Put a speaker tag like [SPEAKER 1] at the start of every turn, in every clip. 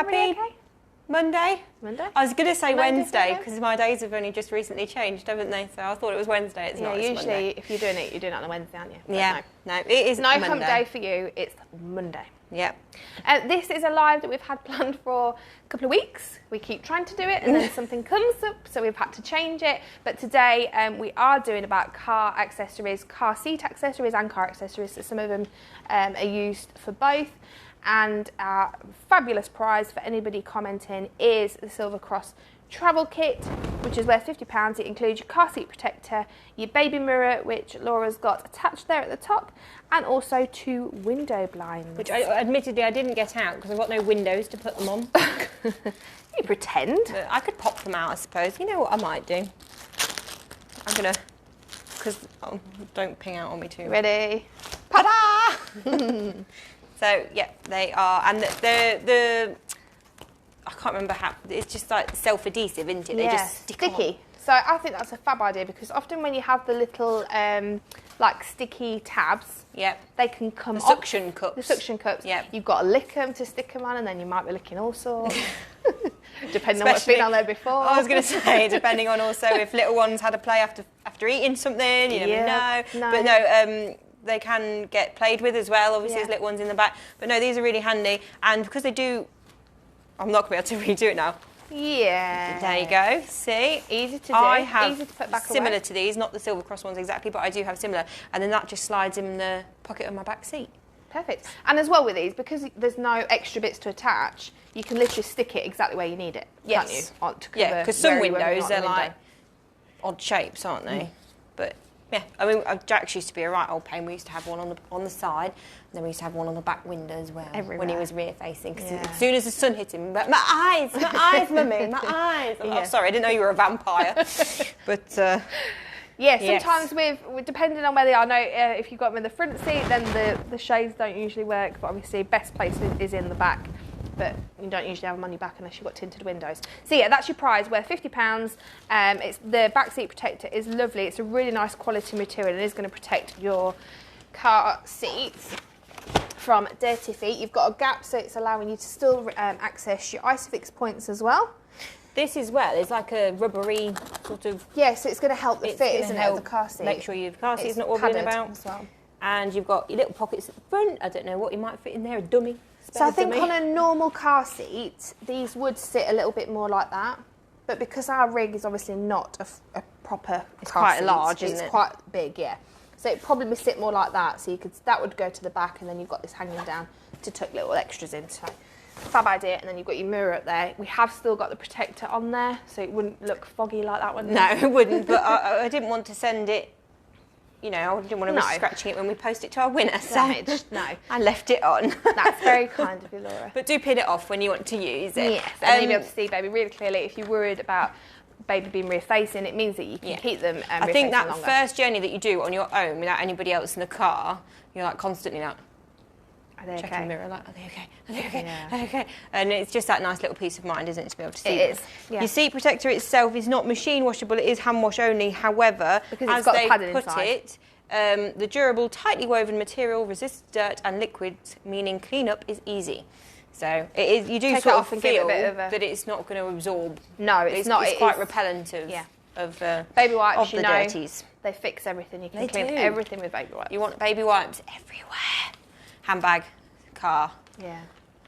[SPEAKER 1] Happy Monday?
[SPEAKER 2] Monday?
[SPEAKER 1] I was going to say
[SPEAKER 2] Monday,
[SPEAKER 1] Wednesday because my days have only just recently changed, haven't they? So I thought it was Wednesday. It's not. It's
[SPEAKER 2] usually
[SPEAKER 1] Monday.
[SPEAKER 2] if you're doing it on a Wednesday, aren't you? But
[SPEAKER 1] yeah. No, it is
[SPEAKER 2] no
[SPEAKER 1] Monday.
[SPEAKER 2] hump day for you. It's Monday.
[SPEAKER 1] Yep.
[SPEAKER 2] This is a live that we've had planned for a couple of weeks. We keep trying to do it and then something comes up, so we've had to change it. But today we are doing about car accessories, car seat accessories and car accessories. So some of them are used for both. And our fabulous prize for anybody commenting is the Silver Cross travel kit, which is worth £50. It includes your car seat protector, your baby mirror, which Laura's got attached there at the top, and also 2 window blinds.
[SPEAKER 1] Which admittedly I didn't get out because I've got no windows to put them on.
[SPEAKER 2] You pretend.
[SPEAKER 1] But I could pop them out, I suppose. You know what I might do? I'm going to... Because... Oh, don't ping out on me too much.
[SPEAKER 2] Ready?
[SPEAKER 1] Ta-da! So, yeah, they are. And the I can't remember how... It's just like self-adhesive, isn't it? They just stick
[SPEAKER 2] sticky.
[SPEAKER 1] on.
[SPEAKER 2] So I think that's a fab idea because often when you have the little like sticky tabs, they can come off.
[SPEAKER 1] Suction cups.
[SPEAKER 2] The suction cups.
[SPEAKER 1] Yep.
[SPEAKER 2] You've got to lick them to stick them on, and then you might be licking all sorts. Depending on what's been on there before.
[SPEAKER 1] I was going to say, depending on also if little ones had a play after eating something, you never know.
[SPEAKER 2] No.
[SPEAKER 1] But no, they can get played with as well, obviously, as little ones in the back. But no, these are really handy. And because they do... I'm not going to be able to redo it now.
[SPEAKER 2] Yeah.
[SPEAKER 1] There you go. See?
[SPEAKER 2] Easy to do.
[SPEAKER 1] I have
[SPEAKER 2] easy to put back
[SPEAKER 1] similar
[SPEAKER 2] away.
[SPEAKER 1] to these, not the Silver Cross ones exactly, but I do have similar. And then that just slides in the pocket of my back seat.
[SPEAKER 2] Perfect. And as well with these, because there's no extra bits to attach, you can literally stick it exactly where you need it, can't you?
[SPEAKER 1] Yeah, because some windows are like odd shapes, aren't they? But yeah, I mean, Jack's used to be a right old pain. We used to have one on the side, and then we used to have one on the back window as well.
[SPEAKER 2] Everywhere.
[SPEAKER 1] When he was rear facing. Because as soon as the sun hit him, my eyes, mummy, my eyes. Oh, sorry, I didn't know you were a vampire. But
[SPEAKER 2] yeah, sometimes with depending on where they are. Now, if you've got them in the front seat, then the shades don't usually work. But obviously, best place is in the back. But you don't usually have them on your back unless you've got tinted windows. So yeah, that's your prize, worth £50. It's the back seat protector is lovely. It's a really nice quality material and it is going to protect your car seats from dirty feet. You've got a gap, so it's allowing you to still access your ISOFIX points as well.
[SPEAKER 1] this as well is like a rubbery sort of...
[SPEAKER 2] Yeah, so it's going to help the fit, isn't it, of the car seat.
[SPEAKER 1] Make sure your car seat's not wobbling about.
[SPEAKER 2] As well.
[SPEAKER 1] And you've got your little pockets at the front. I don't know what you might fit in there, a dummy.
[SPEAKER 2] So I think on a normal car seat, these would sit a little bit more like that. But because our rig is obviously not a proper
[SPEAKER 1] it's
[SPEAKER 2] car
[SPEAKER 1] quite
[SPEAKER 2] seat,
[SPEAKER 1] large, isn't it?
[SPEAKER 2] It's quite big, yeah. So it probably would sit more like that. So that would go to the back, and then you've got this hanging down to tuck little extras in. So fab idea. And then you've got your mirror up there. We have still got the protector on there, so it wouldn't look foggy like that one.
[SPEAKER 1] No, it wouldn't. But I didn't want to send it. You know, I didn't want to be scratching it when we post it to our winner.
[SPEAKER 2] Damaged.
[SPEAKER 1] So
[SPEAKER 2] no.
[SPEAKER 1] I left it on.
[SPEAKER 2] That's very kind of you, Laura.
[SPEAKER 1] But do pin it off when you want to use it.
[SPEAKER 2] Yes, and you'll be able to see baby really clearly. If you're worried about baby being rear facing, it means that you can keep them
[SPEAKER 1] I think that longer. First journey that you do on your own without anybody else in the car, you're like constantly like,
[SPEAKER 2] are they
[SPEAKER 1] checking
[SPEAKER 2] okay?
[SPEAKER 1] the mirror, like, are they okay? Are they okay?
[SPEAKER 2] Yeah.
[SPEAKER 1] Are they okay? And it's just that nice little peace of mind, isn't it, to be able to see
[SPEAKER 2] It
[SPEAKER 1] them.
[SPEAKER 2] is. Yeah.
[SPEAKER 1] Your seat protector itself is not machine washable, it is hand wash only. However,
[SPEAKER 2] because
[SPEAKER 1] as
[SPEAKER 2] it's got
[SPEAKER 1] they
[SPEAKER 2] padding
[SPEAKER 1] put
[SPEAKER 2] inside.
[SPEAKER 1] it, the durable, tightly woven material resists dirt and liquids, meaning cleanup is easy. So it is. You do sort of feel that it's not going to absorb.
[SPEAKER 2] No, it's not.
[SPEAKER 1] It's quite repellent of
[SPEAKER 2] baby wipes.
[SPEAKER 1] Of the dirties.
[SPEAKER 2] They fix everything. You can clean everything with baby wipes.
[SPEAKER 1] You want baby wipes everywhere. Handbag, car.
[SPEAKER 2] Yeah.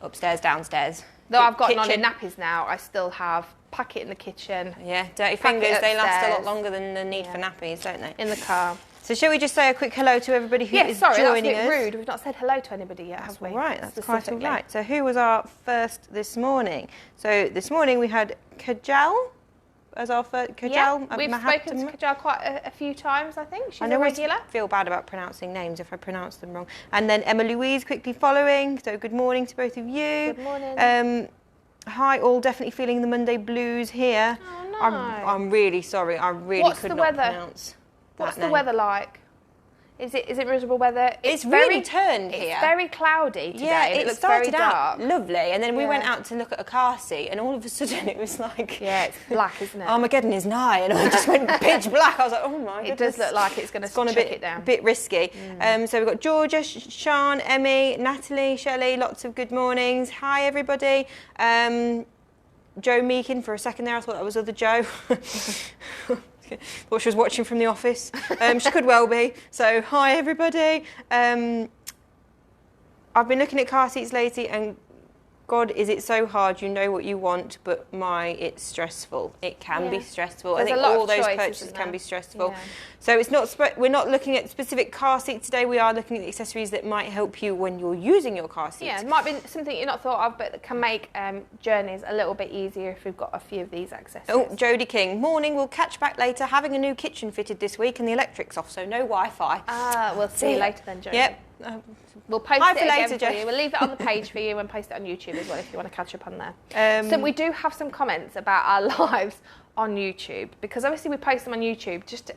[SPEAKER 1] Upstairs, downstairs.
[SPEAKER 2] Though I've got none in nappies now, I still have packet in the kitchen.
[SPEAKER 1] Yeah, dirty fingers. They last a lot longer than the need for nappies, don't they?
[SPEAKER 2] In the car.
[SPEAKER 1] So shall we just say a quick hello to everybody who is joining us?
[SPEAKER 2] That's a bit rude. We've not said hello to anybody yet, have we?
[SPEAKER 1] All right, that's quite all right. So who was our first this morning? So this morning we had Kajal as our first. Kajal,
[SPEAKER 2] yeah, we've spoken to Kajal quite a few times, I think. She's a regular.
[SPEAKER 1] I feel bad about pronouncing names if I pronounce them wrong. And then Emma Louise quickly following. So good morning to both of you.
[SPEAKER 2] Good morning.
[SPEAKER 1] Hi, all definitely feeling the Monday blues here.
[SPEAKER 2] Oh, no.
[SPEAKER 1] I'm really sorry. I really could not pronounce.
[SPEAKER 2] What's the weather like? Is it miserable weather?
[SPEAKER 1] It's really turned here.
[SPEAKER 2] It's very cloudy today.
[SPEAKER 1] Yeah,
[SPEAKER 2] and
[SPEAKER 1] it
[SPEAKER 2] looks
[SPEAKER 1] started
[SPEAKER 2] very
[SPEAKER 1] out
[SPEAKER 2] dark.
[SPEAKER 1] lovely, and then we went out to look at a car seat, and all of a sudden it was like...
[SPEAKER 2] Yeah, it's black, isn't it?
[SPEAKER 1] Armageddon is nigh, and I just went pitch black. I was like, oh my goodness.
[SPEAKER 2] It does look like it's going to chuck it down.
[SPEAKER 1] A bit risky. So we've got Georgia, Sean, Emmy, Natalie, Shelley, lots of good mornings. Hi, everybody. Joe Meakin, for a second there, I thought that was other Joe. Thought she was watching from the office. She could well be. So, hi everybody. I've been looking at car seats lately, and God, is it so hard? You know what you want, but it's stressful. It can be stressful.
[SPEAKER 2] There's
[SPEAKER 1] I think all those purchases can be stressful. Yeah. So it's not. We're not looking at specific car seats today. We are looking at the accessories that might help you when you're using your car seat.
[SPEAKER 2] Yeah, it might be something you're not thought of, but that can make journeys a little bit easier if we've got a few of these accessories.
[SPEAKER 1] Oh, Jodie King. Morning. We'll catch back later. Having a new kitchen fitted this week, and the electric's off, so no Wi-Fi.
[SPEAKER 2] We'll see you later then, Jodie.
[SPEAKER 1] Yep.
[SPEAKER 2] We'll post it again for you. We'll leave it on the page for you and post it on YouTube as well if you want to catch up on there. So we do have some comments about our lives on YouTube, because obviously we post them on YouTube just to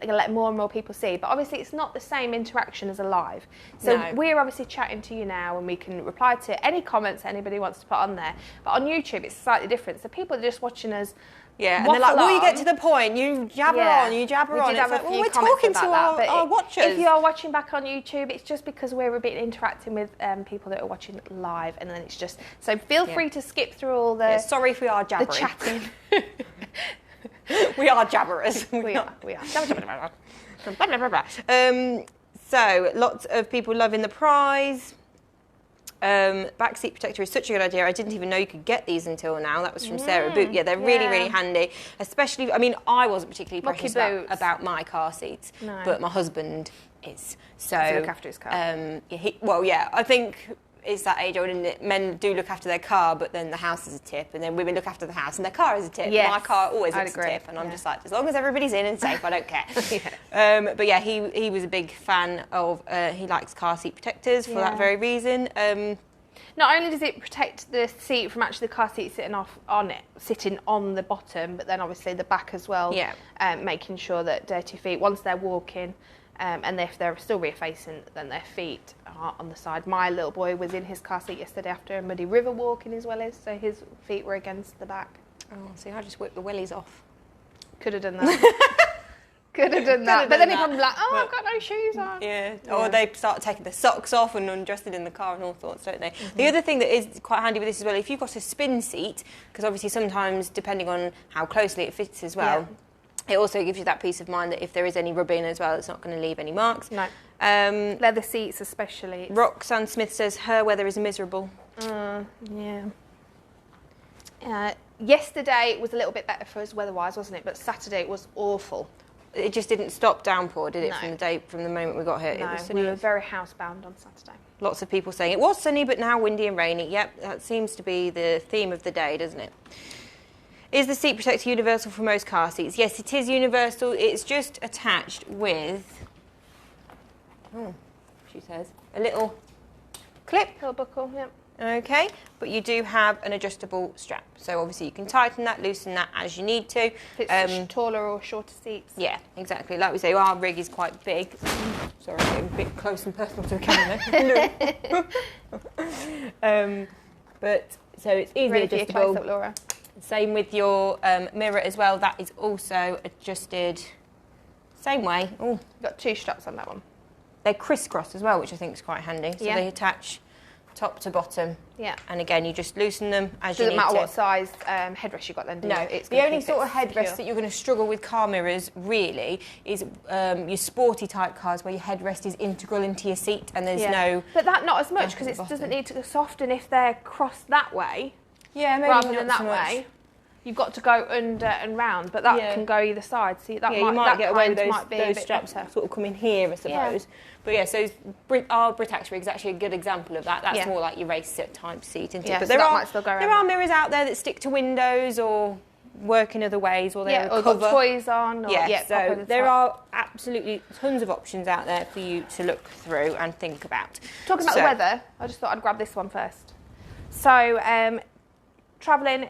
[SPEAKER 2] let more and more people see, but obviously it's not the same interaction as a live. So we're obviously chatting to you now, and we can reply to any comments anybody wants to put on there. But on YouTube it's slightly different. So people are just watching us. Yeah, and they're like, will you get to the point? You jabber on, you jabber on. It's like, well, we're talking to our watchers. If you are watching back on YouTube, it's just because we're a bit interacting with people that are watching live, and then it's just... So feel free to skip through all the...
[SPEAKER 1] sorry if we are jabbering.
[SPEAKER 2] The chatting.
[SPEAKER 1] We are jabberers.
[SPEAKER 2] We are.
[SPEAKER 1] So, lots of people loving the prize. Backseat protector is such a good idea. I didn't even know you could get these until now. That was from Sarah Boot. Yeah, they're really, really handy. Especially, I mean, I wasn't particularly precious about my car seats, but my husband is. So
[SPEAKER 2] look after his car.
[SPEAKER 1] I think it's that age old, isn't it? Men do look after their car, but then the house is a tip, and then women look after the house, and their car is a tip. Yes, my car always looks a tip, and I'm just like, as long as everybody's in and safe, I don't care. But yeah, he was a big fan of. He likes car seat protectors for that very reason.
[SPEAKER 2] Not only does it protect the seat from actually the car seat sitting on the bottom, but then obviously the back as well. Yeah. Making sure that dirty feet, once they're walking, and if they're still rear facing, then their feet are on the side. My little boy was in his car seat yesterday after a muddy river walking as well, so his feet were against the back.
[SPEAKER 1] Oh, see, I just whipped the wellies off.
[SPEAKER 2] Could have done that. Could have done that. But then he probably like, I've got no shoes on.
[SPEAKER 1] Yeah. Or they start taking the socks off and undressing in the car and all sorts, don't they? The other thing that is quite handy with this as well, if you've got a spin seat, because obviously sometimes, depending on how closely it fits as well, it also gives you that peace of mind that if there is any rubbing as well, it's not going to leave any marks.
[SPEAKER 2] No. Leather seats especially.
[SPEAKER 1] Roxanne Smith says her weather is miserable.
[SPEAKER 2] Yesterday was a little bit better for us weather-wise, wasn't it? But Saturday it was awful.
[SPEAKER 1] It just didn't stop downpour, did it, from the moment we got here?
[SPEAKER 2] No,
[SPEAKER 1] it was sunny.
[SPEAKER 2] We were very housebound on Saturday.
[SPEAKER 1] Lots of people saying it was sunny, but now windy and rainy. Yep, that seems to be the theme of the day, doesn't it? Is the seat protector universal for most car seats? Yes, it is universal. It's just attached with, she says, a little clip.
[SPEAKER 2] Little buckle, yep.
[SPEAKER 1] Okay, but you do have an adjustable strap. So obviously you can tighten that, loosen that as you need to.
[SPEAKER 2] If it's taller or shorter seats.
[SPEAKER 1] Yeah, exactly. Like we say, our rig is quite big. Sorry, I'm getting a bit close and personal to the camera. But so it's easily adjustable.
[SPEAKER 2] Close up, Laura.
[SPEAKER 1] Same with your mirror as well. That is also adjusted same way. Oh,
[SPEAKER 2] you've got two straps on that one.
[SPEAKER 1] They're crisscross as well, which I think is quite handy. So they attach top to bottom. Yeah. And again, you just loosen them as you need to.
[SPEAKER 2] Doesn't matter what size headrest you've got then, do you?
[SPEAKER 1] No, it's the only sort of headrest that you're going to struggle with car mirrors, really, is your sporty type cars where your headrest is integral into your seat and there's no...
[SPEAKER 2] But that not as much, because it doesn't need to soften if they're crossed that way.
[SPEAKER 1] Yeah, maybe
[SPEAKER 2] rather than that way. You've got to go under and round, but that can go either side. So that
[SPEAKER 1] you might get away with those straps sort of come in here, I suppose. But yeah, so our Britax rig is actually a good example of that. That's more like your race type seat, isn't it? But
[SPEAKER 2] so there
[SPEAKER 1] are mirrors out there that stick to windows or work in other ways, or they're
[SPEAKER 2] or got toys on. Or,
[SPEAKER 1] so there are absolutely tons of options out there for you to look through and think about.
[SPEAKER 2] Talking about the weather, I just thought I'd grab this one first. So travelling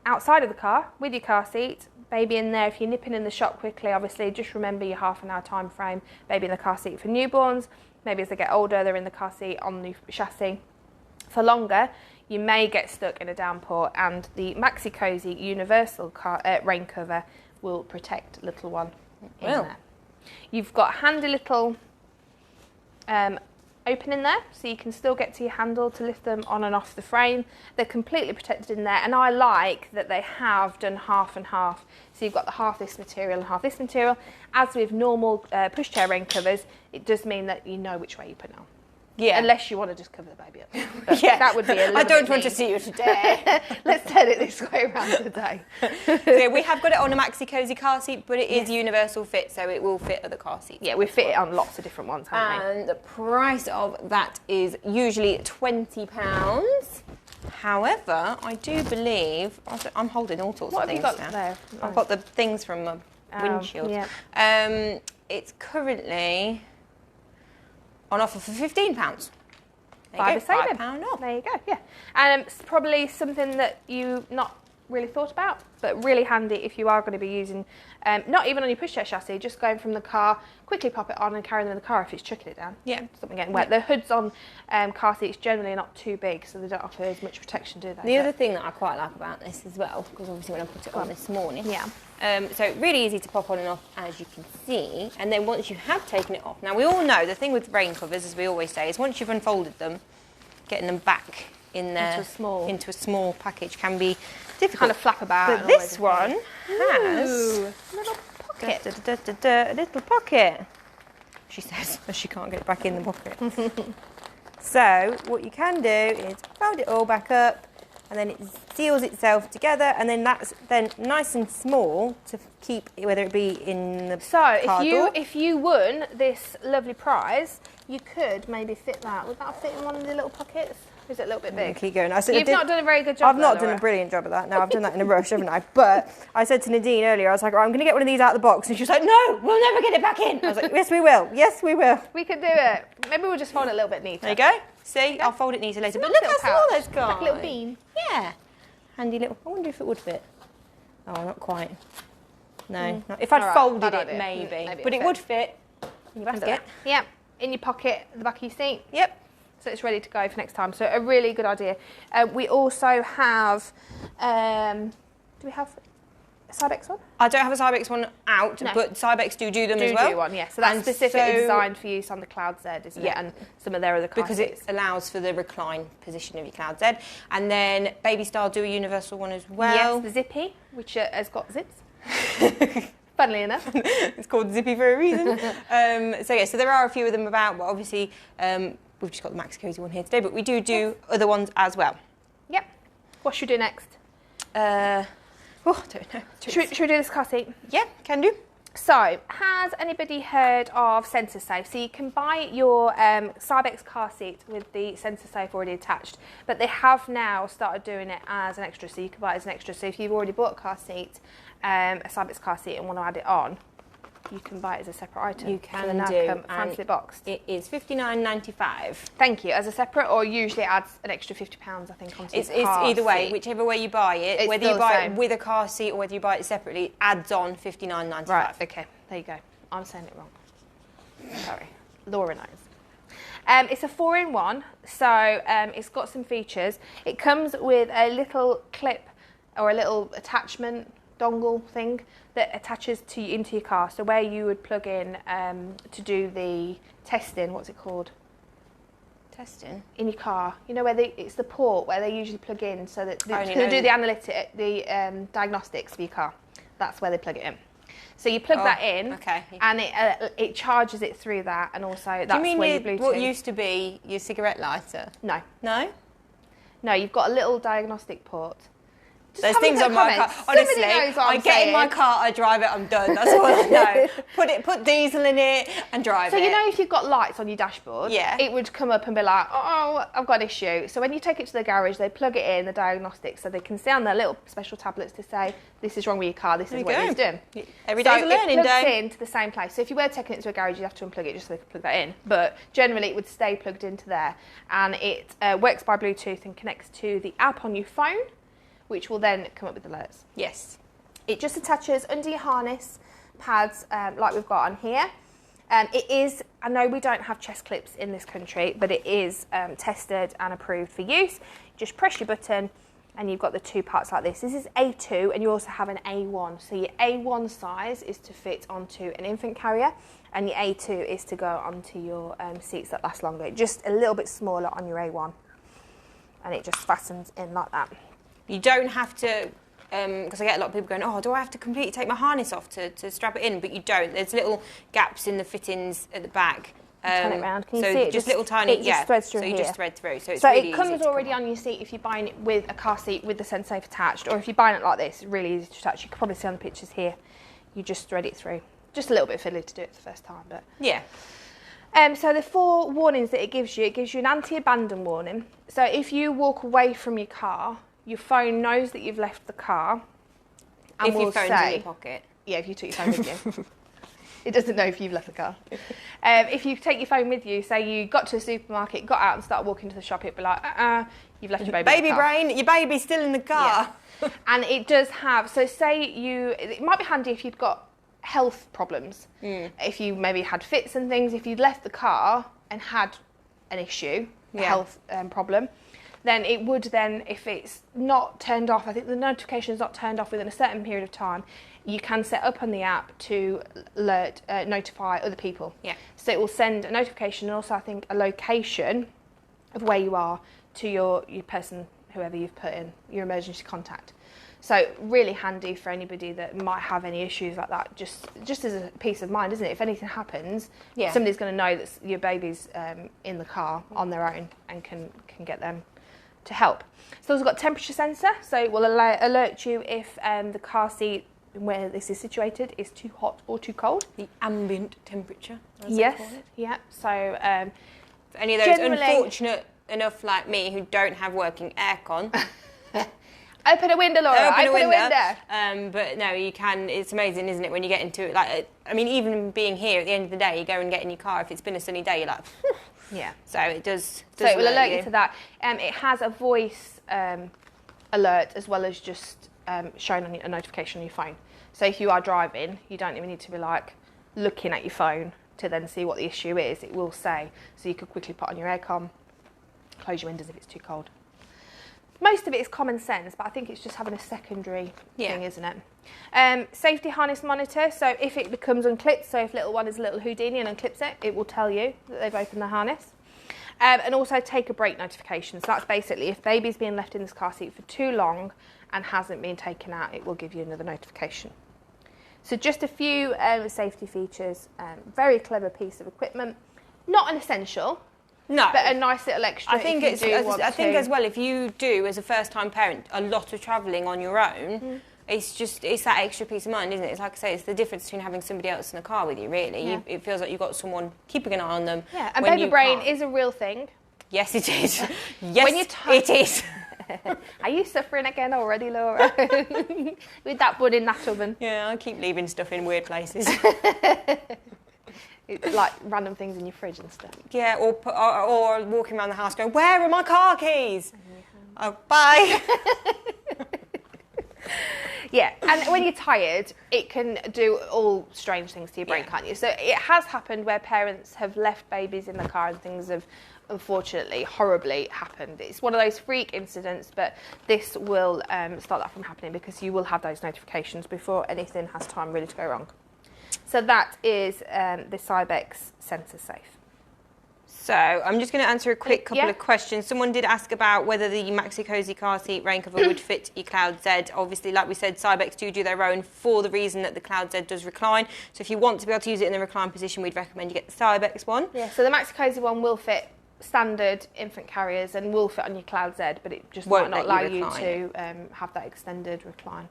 [SPEAKER 2] outside of the car with your car seat, baby in there. If you're nipping in the shop quickly, obviously just remember your half an hour time frame. Baby in the car seat for newborns. Maybe as they get older, they're in the car seat on the chassis. For longer, you may get stuck in a downpour, and the Maxi-Cosi universal rain cover will protect little one in there. You've got a handy little opening there, so you can still get to your handle to lift them on and off the frame. They're completely protected in there, and I like that they have done half and half. So you've got the half this material and half this material. As with normal pushchair rain covers, it does mean that you know which way you put it on.
[SPEAKER 1] Yeah.
[SPEAKER 2] Unless you want to just cover the baby up. But that would be a little
[SPEAKER 1] I don't
[SPEAKER 2] bit
[SPEAKER 1] want to
[SPEAKER 2] mean.
[SPEAKER 1] see you today.
[SPEAKER 2] Let's turn it this way around today.
[SPEAKER 1] So yeah, we have got it on a Maxi-Cosi car seat, but it is universal fit, so it will fit other car seats.
[SPEAKER 2] Yeah, we fit it on lots of different ones, haven't we?
[SPEAKER 1] And the price of that is usually £20. However, I do believe I'm holding all sorts of things
[SPEAKER 2] what have
[SPEAKER 1] now.
[SPEAKER 2] you got there?
[SPEAKER 1] I've got the things from my windshield.
[SPEAKER 2] Yeah.
[SPEAKER 1] It's currently on offer for £15.
[SPEAKER 2] £5 off. There you go, yeah. And it's probably something that you not really thought about, but really handy if you are going to be using, not even on your pushchair chassis, just going from the car, quickly pop it on and carry them in the car if it's chucking it down.
[SPEAKER 1] Yeah.
[SPEAKER 2] Something getting wet. The hoods on car seats generally are not too big, so they don't offer as much protection, do they?
[SPEAKER 1] The other thing that I quite like about this as well, because obviously when I put it on this morning, so really easy to pop on and off, as you can see, and then once you have taken it off, now we all know the thing with rain covers, as we always say, is once you've unfolded them, getting them back in there into a small package can be difficult.
[SPEAKER 2] Kind of flap about.
[SPEAKER 1] But this one has
[SPEAKER 2] a little pocket.
[SPEAKER 1] A little pocket, she says, as she can't get it back in the pocket. So what you can do is fold it all back up, and then it seals itself together, and then that's then nice and small to keep, whether it be in the car door.
[SPEAKER 2] If you won this lovely prize, you could maybe fit that. Would that fit in one of the little pockets? Or is it a little bit big?
[SPEAKER 1] Keep going.
[SPEAKER 2] You've not done a very good job.
[SPEAKER 1] I've not done a brilliant job of that. No, I've done that in a rush, haven't I? But I said to Nadine earlier, I was like, right, I'm going to get one of these out of the box, and she was like, no, we'll never get it back in. I was like, yes, we will. Yes, we will.
[SPEAKER 2] We could do it. Maybe we'll just fold it a little bit neater.
[SPEAKER 1] There you go. See, I'll fold it neater later. But look how small that's got.
[SPEAKER 2] Like a little bean.
[SPEAKER 1] Yeah. Handy little. I wonder if it would fit. Oh, not quite. No. Not, if I'd folded it, maybe. But it would fit in your basket.
[SPEAKER 2] Yep. In your pocket at the back of your seat.
[SPEAKER 1] Yep.
[SPEAKER 2] So it's ready to go for next time. So a really good idea. We also have, do we have a Cybex one?
[SPEAKER 1] I don't have a Cybex one out, but Cybex do them as well.
[SPEAKER 2] Do one, yeah. So that's specifically designed for use on the Cloud Z, isn't it? And some of their other car
[SPEAKER 1] because
[SPEAKER 2] seats.
[SPEAKER 1] it allows for the recline position of your Cloud Z. And then Baby Star do a universal one as well.
[SPEAKER 2] Yes, the Zippy, which has got zips. Funnily enough.
[SPEAKER 1] It's called Zippy for a reason. So there are a few of them about, but obviously we've just got the Maxi-Cosi one here today, but we do other ones as well.
[SPEAKER 2] Yep. What should we do next?
[SPEAKER 1] I don't know.
[SPEAKER 2] Should we do this car seat?
[SPEAKER 1] Yeah, can do.
[SPEAKER 2] So, has anybody heard of Sensor Safe? So you can buy your Cybex car seat with the Sensor Safe already attached, but they have now started doing it as an extra, so you can buy it as an extra. So if you've already bought a car seat, a Cybex car seat, and want to add it on, you can buy it as a separate item.
[SPEAKER 1] You can do.
[SPEAKER 2] Fancy boxed.
[SPEAKER 1] It is $59.95.
[SPEAKER 2] Thank you. As a separate, or usually adds an extra £50, I think, onto
[SPEAKER 1] It's
[SPEAKER 2] car
[SPEAKER 1] either way,
[SPEAKER 2] seat.
[SPEAKER 1] whichever way you buy it, whether you buy it with a car seat or whether you buy it separately, it adds on $59.95.
[SPEAKER 2] Right, okay, there you go. I'm saying it wrong. Sorry. Laura knows. It's a 4-in-1, so it's got some features. It comes with a little clip or a little attachment dongle thing that attaches into your car. So where you would plug in to do the testing, what's it called?
[SPEAKER 1] Testing?
[SPEAKER 2] In your car. You know where it's the port where they usually plug in so that they do the diagnostics for your car. That's where they plug it in. So you plug that in, and it charges it through that, and also that's where your Bluetooth.
[SPEAKER 1] What used to be your cigarette lighter?
[SPEAKER 2] No.
[SPEAKER 1] No?
[SPEAKER 2] No, you've got a little diagnostic port.
[SPEAKER 1] There's things on my car. Honestly, I get in my car, I drive it, I'm done. That's all I know. Put diesel in it and drive it.
[SPEAKER 2] So you know if you've got lights on your dashboard, it would come up and be like, oh, I've got an issue. So when you take it to the garage, they plug it in, the diagnostics, so they can see on their little special tablets to say, this is wrong with your car, this is what it's doing.
[SPEAKER 1] Every day's a learning day.
[SPEAKER 2] It plugs into the same place. So if you were taking it to a garage, you'd have to unplug it just so they could plug that in. But generally it would stay plugged into there. And it works by Bluetooth and connects to the app on your phone, which will then come up with alerts.
[SPEAKER 1] Yes.
[SPEAKER 2] It just attaches under your harness pads like we've got on here. It is, I know we don't have chest clips in this country, but it is tested and approved for use. Just press your button and you've got the two parts like this. This is A2 and you also have an A1. So your A1 size is to fit onto an infant carrier and your A2 is to go onto your seats that last longer. Just a little bit smaller on your A1 and it just fastens in like that.
[SPEAKER 1] You don't have to, because I get a lot of people going, oh, do I have to completely take my harness off to strap it in? But you don't. There's little gaps in the fittings at the back.
[SPEAKER 2] Turn it around. Can you
[SPEAKER 1] so
[SPEAKER 2] see it?
[SPEAKER 1] Just little tiny,
[SPEAKER 2] it just threads through
[SPEAKER 1] so you
[SPEAKER 2] here.
[SPEAKER 1] just thread through. So it's
[SPEAKER 2] so
[SPEAKER 1] really
[SPEAKER 2] it comes
[SPEAKER 1] easy
[SPEAKER 2] already on your seat if you're buying it with a car seat with the SenseSafe attached, or if you're buying it like this, it's really easy to attach. You can probably see on the pictures here. You just thread it through. Just a little bit fiddly to do it the first time, but
[SPEAKER 1] yeah.
[SPEAKER 2] So the 4 warnings that it gives you an anti-abandon warning. So if you walk away from your car, your phone knows that you've left the car. And
[SPEAKER 1] if your phone's in your pocket.
[SPEAKER 2] Yeah, if you took your phone with you. It doesn't know if you've left the car. If you take your phone with you, say you got to the supermarket, got out and started walking to the shop, it'd be like, you've left your baby in the car.
[SPEAKER 1] Brain, your baby's still in the car.
[SPEAKER 2] Yeah. And it does have, so say it might be handy if you've got health problems. If you maybe had fits and things, if you'd left the car and had an issue, a health problem, then it would then, if it's not turned off, I think the notification is not turned off within a certain period of time, you can set up on the app to notify other people. Yeah. So it will send a notification and also I think a location of where you are to your person, whoever you've put in, your emergency contact. So really handy for anybody that might have any issues like that, just as a peace of mind, isn't it? If anything happens, somebody's going to know that your baby's in the car on their own and can get them to help. So it's got temperature sensor, so it will alert you if the car seat where this is situated is too hot or too cold.
[SPEAKER 1] The ambient temperature, as
[SPEAKER 2] yes,
[SPEAKER 1] they call it.
[SPEAKER 2] Yeah. So
[SPEAKER 1] for any of those unfortunate enough like me who don't have working aircon.
[SPEAKER 2] Open a window, Laura. Open a window.
[SPEAKER 1] But no, you can. It's amazing, isn't it, when you get into it? Like, I mean, even being here at the end of the day, you go and get in your car. If it's been a sunny day, you're like, phew.
[SPEAKER 2] Yeah.
[SPEAKER 1] So it does
[SPEAKER 2] so it will alert you to that. It has a voice alert as well as just showing on a notification on your phone. So if you are driving, you don't even need to be like looking at your phone to then see what the issue is. It will say, so you could quickly put on your aircon, close your windows if it's too cold. Most of it is common sense, but I think it's just having a secondary thing, isn't it? Safety harness monitor. So if it becomes unclipped, so if little one is a little Houdini and unclips it, it will tell you that they've opened the harness. And also take a break notification. So that's basically if baby's being left in this car seat for too long and hasn't been taken out, it will give you another notification. So just a few safety features. Very clever piece of equipment. Not an essential.
[SPEAKER 1] No,
[SPEAKER 2] but a nice little extra.
[SPEAKER 1] I think as well, if you do as a first-time parent a lot of travelling on your own, it's that extra peace of mind, isn't it? It's like I say, it's the difference between having somebody else in the car with you. Really, it feels like you've got someone keeping an eye on them.
[SPEAKER 2] Yeah, and baby brain is a real thing.
[SPEAKER 1] Yes, it is. Yes, it is.
[SPEAKER 2] Are you suffering again already, Laura? With that bun in that oven.
[SPEAKER 1] Yeah, I keep leaving stuff in weird places.
[SPEAKER 2] Like random things in your fridge and stuff.
[SPEAKER 1] Yeah, or walking around the house going, where are my car keys? Oh, bye.
[SPEAKER 2] Yeah, and when you're tired, it can do all strange things to your brain, can't you? So it has happened where parents have left babies in the car and things have unfortunately, horribly happened. It's one of those freak incidents, but this will stop that from happening because you will have those notifications before anything has time really to go wrong. So that is the Cybex SenseSafe.
[SPEAKER 1] So I'm just going to answer a quick couple of questions. Someone did ask about whether the Maxi-Cosi car seat rain cover would fit your Cloud Z. Obviously, like we said, Cybex do their own for the reason that the Cloud Z does recline. So if you want to be able to use it in the recline position, we'd recommend you get the Cybex one. Yeah,
[SPEAKER 2] so the Maxi-Cosi one will fit standard infant carriers and will fit on your Cloud Z, but it just might not allow you to have that extended recline.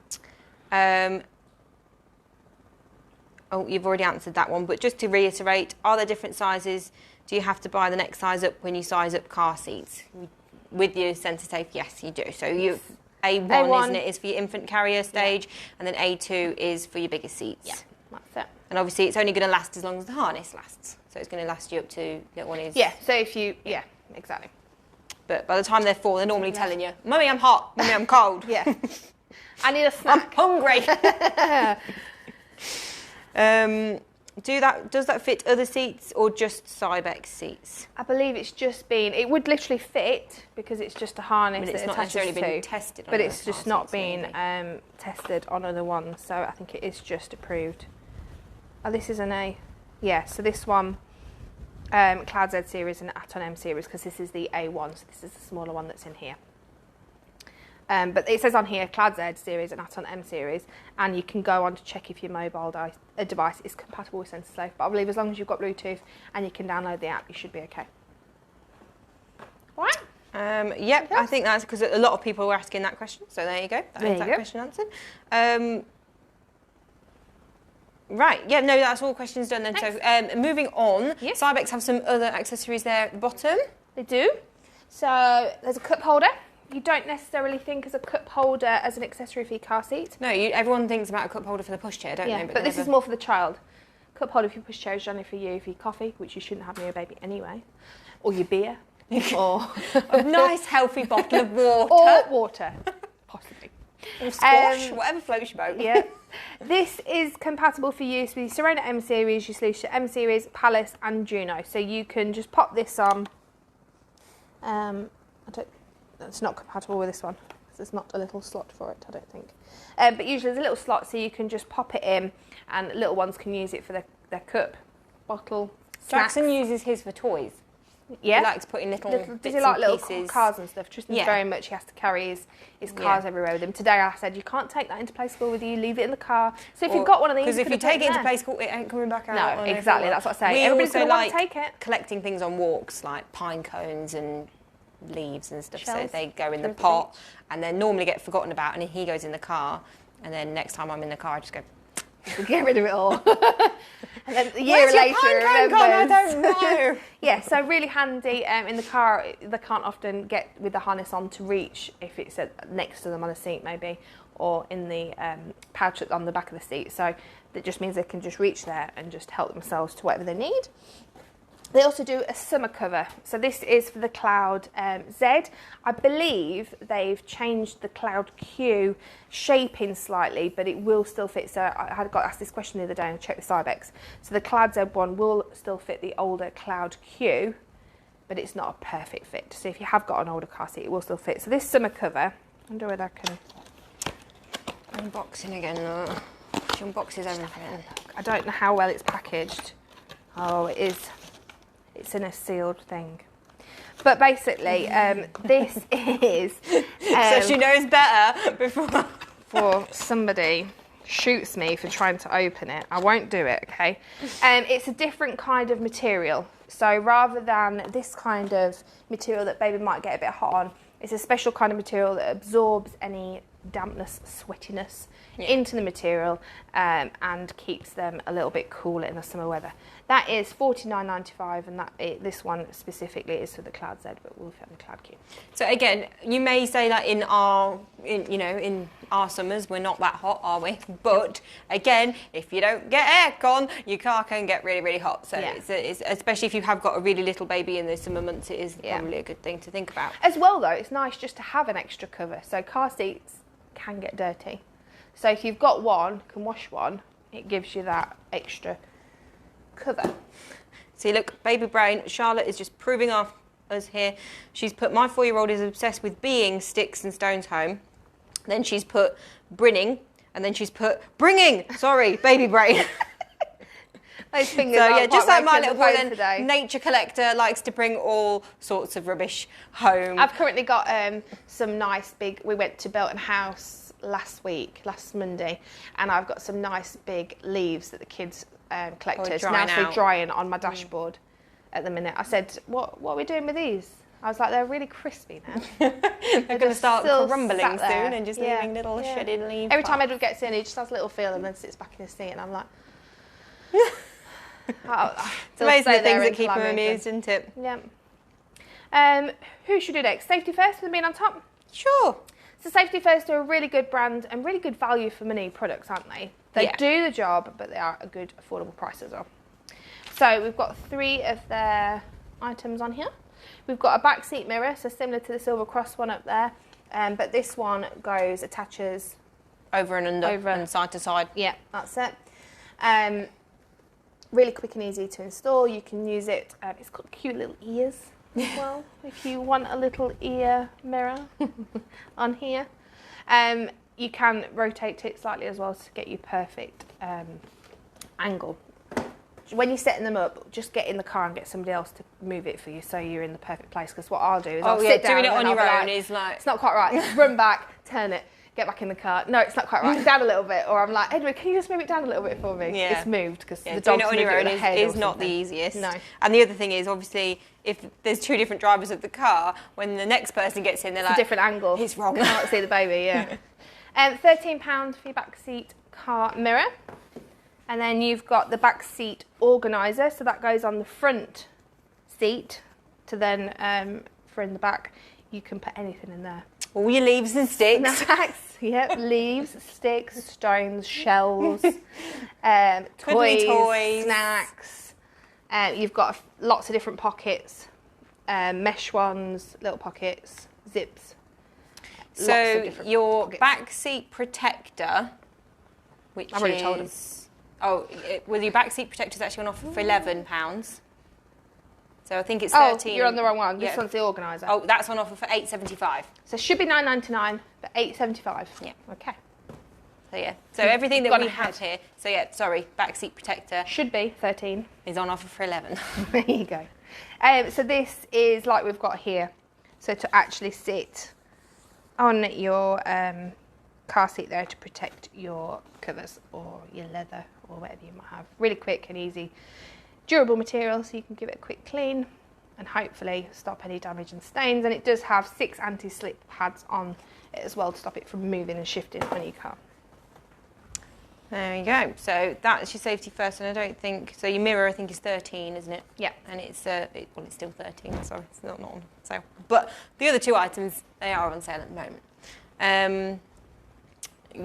[SPEAKER 1] Oh, you've already answered that one, but just to reiterate, are there different sizes? Do you have to buy the next size up when you size up car seats? With your SenseSafe, yes, you do. So you A1, isn't it, is for your infant carrier stage, and then A2 is for your bigger seats.
[SPEAKER 2] Yeah, that's it.
[SPEAKER 1] And obviously it's only going to last as long as the harness lasts. So it's going to last you up to little one is...
[SPEAKER 2] Yeah, so if you... Yeah, exactly.
[SPEAKER 1] But by the time they're 4, they're normally telling you, Mummy, I'm hot. Mummy, I'm cold.
[SPEAKER 2] Yeah. I need a snack.
[SPEAKER 1] I'm hungry. Does that fit other seats or just Cybex seats?
[SPEAKER 2] I believe it's just been. It would literally fit because it's just a harness.
[SPEAKER 1] But it's not necessarily been tested.
[SPEAKER 2] But it's just not been tested on other ones. So I think it is just approved. Oh, this is an A. Yeah. So this one, Cloud Z series and Aton M series, because this is the A1. So this is the smaller one that's in here. But it says on here Cloud Z series and Aton M series, and you can go on to check if your mobile device is compatible with SensorSafe. But I believe as long as you've got Bluetooth and you can download the app, you should be okay. All right?
[SPEAKER 1] Yep, I think that's because a lot of people were asking that question. So there you go. That question answered. Right, yeah, no, that's all questions done then. Thanks. So moving on, Cybex have some other accessories there at the bottom.
[SPEAKER 2] They do. So there's a cup holder. You don't necessarily think as a cup holder as an accessory for your car seat.
[SPEAKER 1] No, everyone thinks about a cup holder for the pushchair, don't they?
[SPEAKER 2] But this is more for the child. Cup holder for your pushchair is generally for you, for your coffee, which you shouldn't have near your baby anyway, or your beer, or
[SPEAKER 1] a nice healthy bottle of water.
[SPEAKER 2] Or water, possibly.
[SPEAKER 1] Or squash, whatever floats your boat.
[SPEAKER 2] Yeah. This is compatible for use with your Serena M series, your Lucia M series, Palace and Juno. So you can just pop this on. It's not compatible with this one because there's not a little slot for it, I don't think. But usually there's a little slot so you can just pop it in, and little ones can use it for their cup, bottle, snacks.
[SPEAKER 1] Jackson uses his for toys.
[SPEAKER 2] Yeah.
[SPEAKER 1] He likes putting little bits
[SPEAKER 2] does he like
[SPEAKER 1] and
[SPEAKER 2] little
[SPEAKER 1] pieces.
[SPEAKER 2] cars and stuff? Tristan's very much, he has to carry his cars everywhere with him. Today I said, you can't take that into play school with you, leave it in the car. So if you've got one of these,
[SPEAKER 1] because if you take it into play school, it ain't coming back out.
[SPEAKER 2] No, exactly, that's what I say.
[SPEAKER 1] Everybody's
[SPEAKER 2] going to want to take it.
[SPEAKER 1] Collecting things on walks, like pine cones and leaves and stuff,
[SPEAKER 2] shells.
[SPEAKER 1] So they go in the pot and then normally get forgotten about, and he goes in the car, and then next time I'm in the car I just go
[SPEAKER 2] get rid of it all. And then a year later
[SPEAKER 1] I don't know.
[SPEAKER 2] Yeah, so really handy in the car. They can't often get with the harness on to reach if it's next to them on a seat maybe, or in the pouch on the back of the seat, so that just means they can just reach there and just help themselves to whatever they need. They also do a summer cover. So this is for the Cloud Z. I believe they've changed the Cloud Q shaping slightly, but it will still fit. So I had got asked this question the other day and I checked with Cybex. So the Cloud Z one will still fit the older Cloud Q, but it's not a perfect fit. So if you have got an older car seat, it will still fit. So this summer cover, I wonder whether I can...
[SPEAKER 1] Unboxing again, she unboxes everything.
[SPEAKER 2] I don't know how well it's packaged. Oh, it is. It's in a sealed thing. But basically, this is...
[SPEAKER 1] so she knows better
[SPEAKER 2] before somebody shoots me for trying to open it. I won't do it, okay? It's a different kind of material. So rather than this kind of material that baby might get a bit hot on, it's a special kind of material that absorbs any dampness, sweatiness into the material and keeps them a little bit cooler in the summer weather. That is $49.95, and this one specifically is for the Cloud Z, but will fit on the Cloud Q. So
[SPEAKER 1] again, you may say that in our summers we're not that hot, are we? But again, if you don't get aircon, your car can get really, really hot. So it's especially if you have got a really little baby in the summer months, it is probably a good thing to think about.
[SPEAKER 2] As well, though, it's nice just to have an extra cover. So car seats can get dirty. So if you've got one, can wash one, it gives you that extra cover.
[SPEAKER 1] See, look, baby brain. Charlotte is just proving off us here. She's put, my 4-year-old is obsessed with being sticks and stones home. Then she's put brinning, and then she's put bringing. Sorry, baby brain.
[SPEAKER 2] Those fingers
[SPEAKER 1] so yeah, just like my little boy,
[SPEAKER 2] today.
[SPEAKER 1] Nature collector, likes to bring all sorts of rubbish home.
[SPEAKER 2] I've currently got some nice big. We went to Belton House last Monday, and I've got some nice big leaves that the kids collected. Now they're drying on my dashboard at the minute. I said, "What are we doing with these?" I was like, "They're really crispy now."
[SPEAKER 1] They're going to start crumbling soon and just leaving little shredded leaves.
[SPEAKER 2] Every time Edward gets in, he just has a little feel and then sits back in his seat, and I'm like.
[SPEAKER 1] It's amazing the things that keep them amused, isn't it?
[SPEAKER 2] Yeah. Who should do next? Safety First with being on top?
[SPEAKER 1] Sure.
[SPEAKER 2] So Safety First are a really good brand and really good value for money products, aren't they? They do the job, but they are a good affordable price as well. So we've got 3 of their items on here. We've got a back seat mirror, so similar to the Silver Cross one up there. but this one attaches
[SPEAKER 1] over and under and side to side.
[SPEAKER 2] Yeah, that's it. Really quick and easy to install. You can use it. It's got cute little ears as well. If you want a little ear mirror on here, you can rotate it slightly as well to get you perfect angle. When you're setting them up, just get in the car and get somebody else to move it for you so you're in the perfect place. Because what I'll do is I'll sit down
[SPEAKER 1] doing it on your own
[SPEAKER 2] like,
[SPEAKER 1] is like...
[SPEAKER 2] It's not quite right. Run back, turn it, get back in the car. No, it's not quite right. Down a little bit. Or I'm like, Edward, can you just move it down a little bit for me?
[SPEAKER 1] Yeah.
[SPEAKER 2] It's moved because the
[SPEAKER 1] doing
[SPEAKER 2] dog's
[SPEAKER 1] it on your own is not the
[SPEAKER 2] easiest.
[SPEAKER 1] easiest.
[SPEAKER 2] No.
[SPEAKER 1] And the other thing is, obviously, if there's 2 different drivers of the car, when the next person gets in, they're like...
[SPEAKER 2] It's a different angle.
[SPEAKER 1] He's wrong.
[SPEAKER 2] I can't see the baby, yeah. £13 for your back seat car mirror. And then you've got the back seat organiser, so that goes on the front seat to then, for in the back, you can put anything in there.
[SPEAKER 1] All your leaves and sticks.
[SPEAKER 2] Snacks, yep, leaves, sticks, stones, shells,
[SPEAKER 1] toys,
[SPEAKER 2] snacks. You've got lots of different pockets, mesh ones, little pockets, zips.
[SPEAKER 1] So your back seat protector, which
[SPEAKER 2] I've already told him.
[SPEAKER 1] Well, your back seat protector is actually on offer for £11. So I think it's 13.
[SPEAKER 2] Oh, you're on the wrong one. This one's the organiser.
[SPEAKER 1] Oh, that's on offer for £8.75.
[SPEAKER 2] So it should be $9.99, but $8.75.
[SPEAKER 1] Yeah.
[SPEAKER 2] Okay.
[SPEAKER 1] So yeah. So everything that we had here. So yeah, sorry, back seat protector
[SPEAKER 2] should be 13.
[SPEAKER 1] Is on offer for 11.
[SPEAKER 2] There you go. So this is like we've got here. So to actually sit on your car seat there to protect your covers or your leather or whatever you might have. Really quick and easy. Durable material, so you can give it a quick clean and hopefully stop any damage and stains. And it does have 6 anti-slip pads on it as well to stop it from moving and shifting on your car.
[SPEAKER 1] There you go. So that's your safety first, and I don't think... So your mirror, I think, is 13, isn't it?
[SPEAKER 2] Yeah.
[SPEAKER 1] And it's, well, it's still 13, sorry, it's not on sale. But the other 2 items, they are on sale at the moment.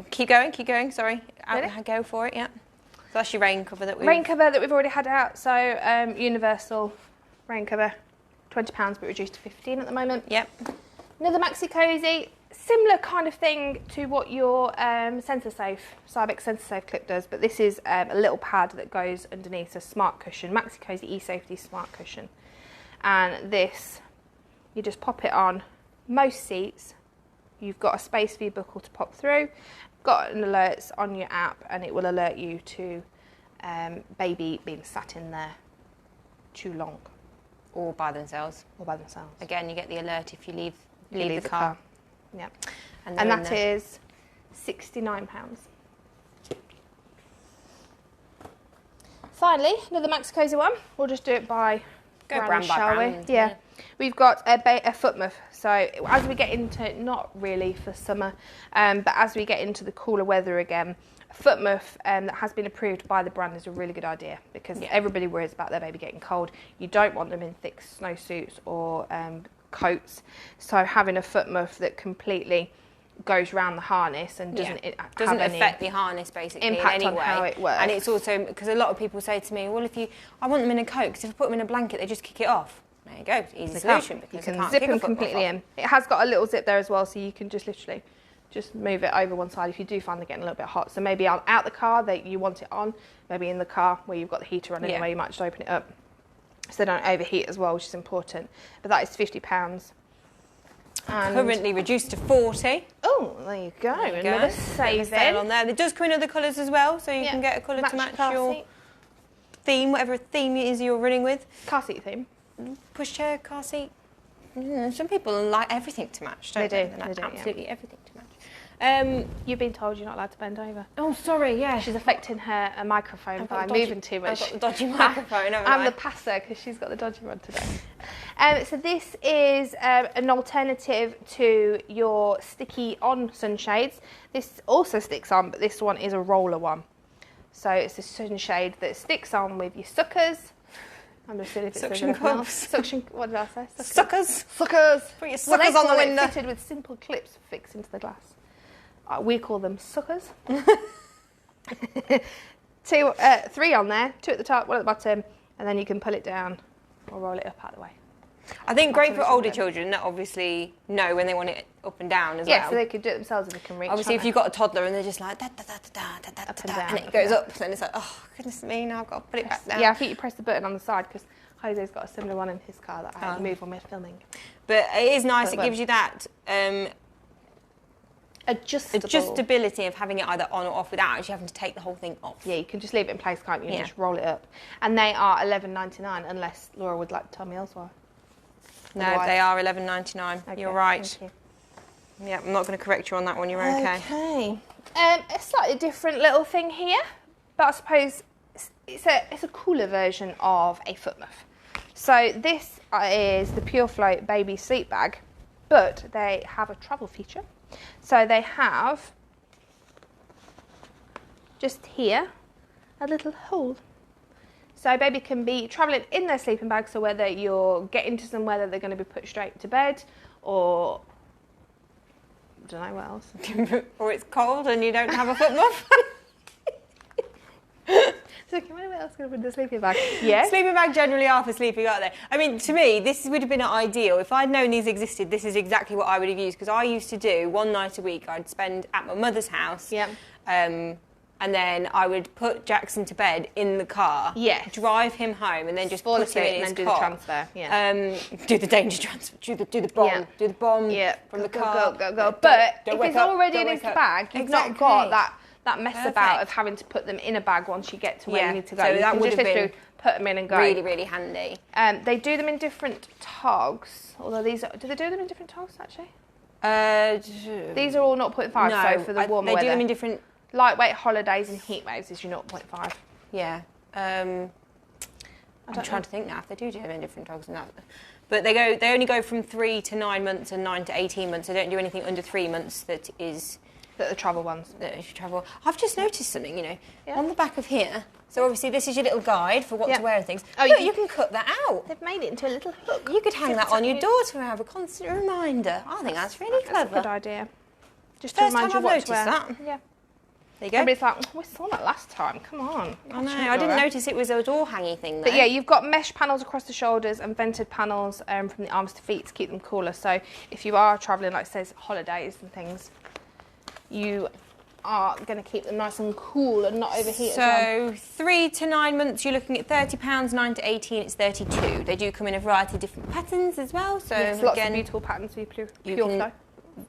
[SPEAKER 1] Keep going, sorry.
[SPEAKER 2] Really?
[SPEAKER 1] Go for it, yeah. So that's your rain cover that
[SPEAKER 2] we've already had out. So universal rain cover, £20 but reduced to 15 at the moment.
[SPEAKER 1] Yep.
[SPEAKER 2] Another Maxi-Cosi, similar kind of thing to what your Cybex sensor safe clip does, but this is a little pad that goes underneath a smart cushion, Maxi-Cosi eSafety smart cushion. And this, you just pop it on most seats. You've got a space for your buckle to pop through, got an alerts on your app, and it will alert you to baby being sat in there too long.
[SPEAKER 1] Or by themselves. Again, you get the alert if you leave the car.
[SPEAKER 2] Yeah. And that is £69. Finally, another Maxi-Cosi one. We'll just do it by brand, shall we? Yeah. We've got a foot muff. So as we get into, not really for summer, but as we get into the cooler weather again, a foot muff that has been approved by the brand is a really good idea because everybody worries about their baby getting cold. You don't want them in thick snowsuits or coats. So having a foot muff that completely goes round the harness and doesn't
[SPEAKER 1] affect the harness basically
[SPEAKER 2] impact
[SPEAKER 1] in any
[SPEAKER 2] on
[SPEAKER 1] way.
[SPEAKER 2] how it works.
[SPEAKER 1] And it's also because a lot of people say to me, well, I want them in a coat because if I put them in a blanket, they just kick it off. There you go, easy solution. Because
[SPEAKER 2] you can zip them completely in. It has got a little zip there as well, so you can just literally just move it over one side if you do find they're getting a little bit hot. So maybe out the car that you want it on, maybe in the car where you've got the heater on anyway, you might just open it up so they don't overheat as well, which is important. But that is £50. And
[SPEAKER 1] currently reduced to 40.
[SPEAKER 2] Oh, there you go. Another saving.
[SPEAKER 1] Sale on there. It does come in other colours as well, so you can get a colour to match your theme, whatever theme it is you're running with.
[SPEAKER 2] Car seat theme.
[SPEAKER 1] Pushchair, car seat. Some people like everything to match, don't they?
[SPEAKER 2] They do,
[SPEAKER 1] absolutely everything to match.
[SPEAKER 2] You've been told you're not allowed to bend over.
[SPEAKER 1] Oh, sorry, yeah.
[SPEAKER 2] She's affecting her microphone by moving too much.
[SPEAKER 1] I've got the dodgy microphone, haven't
[SPEAKER 2] I'm the passer because she's got the dodgy one today. So this is an alternative to your sticky-on sunshades. This also sticks on, but this one is a roller one. So it's a sunshade that sticks on with your suckers. I'm just seeing if it
[SPEAKER 1] suction cups.
[SPEAKER 2] Suction. What did I say?
[SPEAKER 1] Suckers.
[SPEAKER 2] Suckers.
[SPEAKER 1] Put your suckers on the window.
[SPEAKER 2] Fitted with simple clips fixed into the glass. We call them suckers. 3 on there, 2 at the top, 1 at the bottom, and then you can pull it down or roll it up out of the way.
[SPEAKER 1] I think great for older children that obviously know when they want it up and down as well.
[SPEAKER 2] Yeah, so they could do it themselves and they can reach.
[SPEAKER 1] Obviously, if you've got a toddler and they're just like and it goes up, then it's like, oh goodness me, now I've got to put it back down.
[SPEAKER 2] Yeah, I think you press the button on the side because Jose's got a similar one in his car that I had to move when we're filming.
[SPEAKER 1] But it is nice. It gives you that adjustability of having it either on or off without actually having to take the whole thing off.
[SPEAKER 2] Yeah, you can just leave it in place, can't you? And just roll it up. And they are $11.99, unless Laura would like to tell me elsewhere.
[SPEAKER 1] No, they are $11.99. Okay, you're right.
[SPEAKER 2] Thank you.
[SPEAKER 1] Yeah, I'm not going to correct you on that one. You're okay.
[SPEAKER 2] Okay. A slightly different little thing here, but I suppose it's a cooler version of a foot muff. So this is the Pure Float baby sleep bag, but they have a travel feature. So they have just here a little hole. So baby can be travelling in their sleeping bag, so whether you're getting to somewhere that they're going to be put straight to bed, or I don't know what else.
[SPEAKER 1] Or it's cold and you don't have a foot muff.
[SPEAKER 2] So what else going to put in the sleeping bag? Yeah.
[SPEAKER 1] Sleeping bag generally are for sleeping, aren't they? I mean, to me, this would have been ideal. If I'd known these existed, this is exactly what I would have used, because I used to do one night a week, I'd spend at my mother's house.
[SPEAKER 2] Yeah.
[SPEAKER 1] And then I would put Jackson to bed in the car, drive him home, and then just put him in his
[SPEAKER 2] and do the transfer. Yeah.
[SPEAKER 1] Do the danger transfer, do the bomb, do the bomb from the car.
[SPEAKER 2] Go. But if it's already in his bag, you've not got that mess about of having to put them in a bag once you get to where you need to go.
[SPEAKER 1] So
[SPEAKER 2] you
[SPEAKER 1] that
[SPEAKER 2] can
[SPEAKER 1] would
[SPEAKER 2] just
[SPEAKER 1] have been
[SPEAKER 2] put them in and go.
[SPEAKER 1] Really, really handy.
[SPEAKER 2] They do them in different togs, although do they do them in different togs actually? These are all 0.5, so for the warmer weather.
[SPEAKER 1] They do them in different...
[SPEAKER 2] Lightweight holidays and heat waves is your 0.5.
[SPEAKER 1] Yeah. I'm trying to think now if they do them in different dogs and that. But they only go from 3 to 9 months and 9 to 18 months. They don't do anything under 3 months that is...
[SPEAKER 2] That the travel ones.
[SPEAKER 1] That if you travel. I've just noticed something, on the back of here. So obviously this is your little guide for what to wear and things. Oh, look, you can cut that out.
[SPEAKER 2] They've made it into a little hook.
[SPEAKER 1] You could hang that on your door to have a constant reminder. I think that's really clever.
[SPEAKER 2] That's a good idea. Just to remind you what to wear.
[SPEAKER 1] That.
[SPEAKER 2] Yeah.
[SPEAKER 1] There you go.
[SPEAKER 2] Everybody's like, we saw that last time. Come on.
[SPEAKER 1] I know. I didn't notice it was a door hangy thing, though.
[SPEAKER 2] But yeah, you've got mesh panels across the shoulders and vented panels from the arms to feet to keep them cooler. So if you are travelling, like it says, holidays and things, you are going to keep them nice and cool and not overheat.
[SPEAKER 1] So 3 to 9 months, you're looking at £30. 9 to 18, it's 32. They do come in a variety of different patterns as well. So
[SPEAKER 2] yes, lots of beautiful patterns for your pure flow.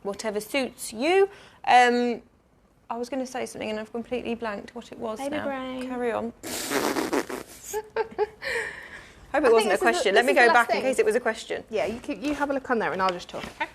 [SPEAKER 1] Whatever suits you. I was going to say something and I've completely blanked what it was.
[SPEAKER 2] Baby
[SPEAKER 1] now.
[SPEAKER 2] brain.
[SPEAKER 1] Carry on. Hope it wasn't a question. Let me go back in case it was a question.
[SPEAKER 2] Yeah, you have a look on there and I'll just talk. Okay.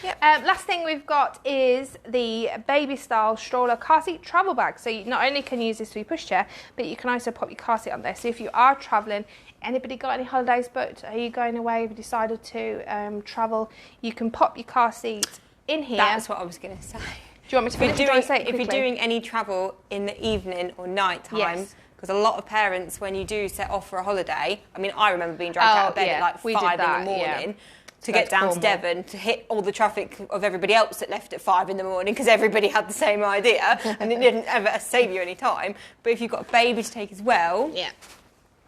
[SPEAKER 1] Yep.
[SPEAKER 2] Last thing we've got is the baby style stroller car seat travel bag. So you not only can use this for your pushchair, but you can also pop your car seat on there. So if you are travelling, anybody got any holidays booked? Are you going away? Have you decided to travel? You can pop your car seat in here.
[SPEAKER 1] That's what I was going to say.
[SPEAKER 2] Do you want me to finish?
[SPEAKER 1] If you're doing any travel in the evening or night time, because a lot of parents, when you do set off for a holiday, I mean, I remember being dragged out of bed at like 5 in the morning to get down to Devon to hit all the traffic of everybody else that left at 5 in the morning because everybody had the same idea and it didn't ever save you any time. But if you've got a baby to take as well,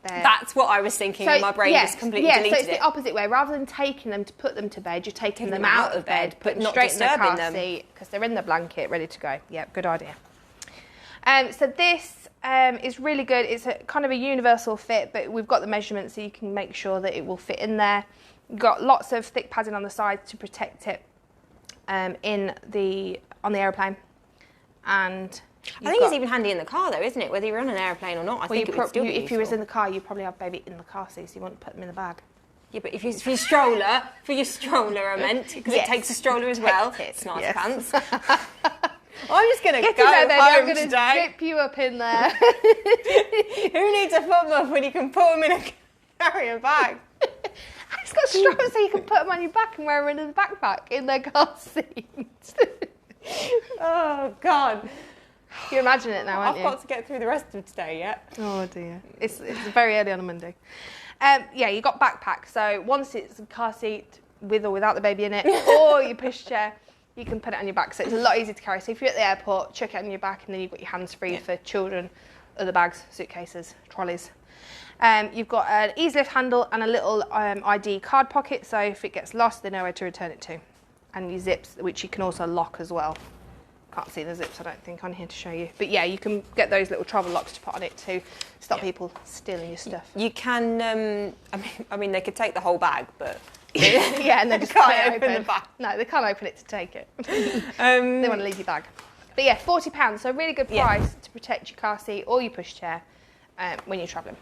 [SPEAKER 1] that's what I was thinking, and my brain just completely deleted it.
[SPEAKER 2] So it's the opposite way. Rather than taking them to put them to bed, you're taking them out of bed, putting them straight in the car seat because they're in the blanket, ready to go. Yeah, good idea. So this is really good. It's a kind of a universal fit, but we've got the measurements so you can make sure that it will fit in there. You've got lots of thick padding on the sides to protect it on the aeroplane, and
[SPEAKER 1] I think it's even handy in the car, though, isn't it? Whether you're on an airplane or not, I think it would still be useful.
[SPEAKER 2] If you was in the car, you probably have baby in the car seat, so you wouldn't put them in the bag.
[SPEAKER 1] Yeah, but if you, for your stroller, I meant, because it takes a stroller as well. Smarty pants. I'm just going to go home
[SPEAKER 2] I'm going to zip you up in there.
[SPEAKER 1] Who needs a foot muff when you can put them in a carrier bag?
[SPEAKER 2] It's got straps so you can put them on your back and wear them in a backpack in their car seat.
[SPEAKER 1] Oh, God.
[SPEAKER 2] You imagine it now, aren't you?
[SPEAKER 1] I've got to get through the rest of today yet.
[SPEAKER 2] Oh, dear. It's very early on a Monday. You got backpack. So once it's a car seat with or without the baby in it, or your pushchair, you can put it on your back. So it's a lot easier to carry. So if you're at the airport, chuck it on your back, and then you've got your hands free for children, other bags, suitcases, trolleys. You've got an easy lift handle and a little ID card pocket, so if it gets lost, they know where to return it to. And your zips, which you can also lock as well. Can't see the zips, I don't think, on here to show you. But yeah, you can get those little travel locks to put on it to stop people stealing your stuff.
[SPEAKER 1] You can, I mean, they could take the whole bag, but...
[SPEAKER 2] yeah, and they just
[SPEAKER 1] can't open the bag.
[SPEAKER 2] No, they can't open it to take it. They want to leave your bag. But yeah, £40, so a really good price to protect your car seat or your pushchair when you're travelling.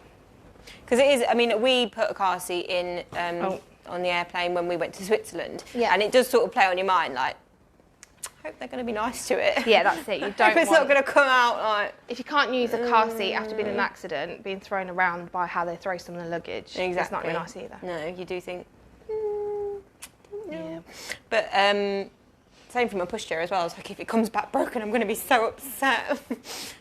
[SPEAKER 2] Because
[SPEAKER 1] it is, I mean, we put a car seat in on the airplane when we went to Switzerland, and it does sort of play on your mind, like, I hope they're going to be nice to it.
[SPEAKER 2] Yeah, that's it. You don't.
[SPEAKER 1] It's not going to come out like.
[SPEAKER 2] If you can't use a car seat after being in an accident, being thrown around by how they throw some of the luggage, it's not really nice either.
[SPEAKER 1] No, you do think.
[SPEAKER 2] Yeah.
[SPEAKER 1] But same from a pushchair as well. It's like if it comes back broken, I'm going to be so upset.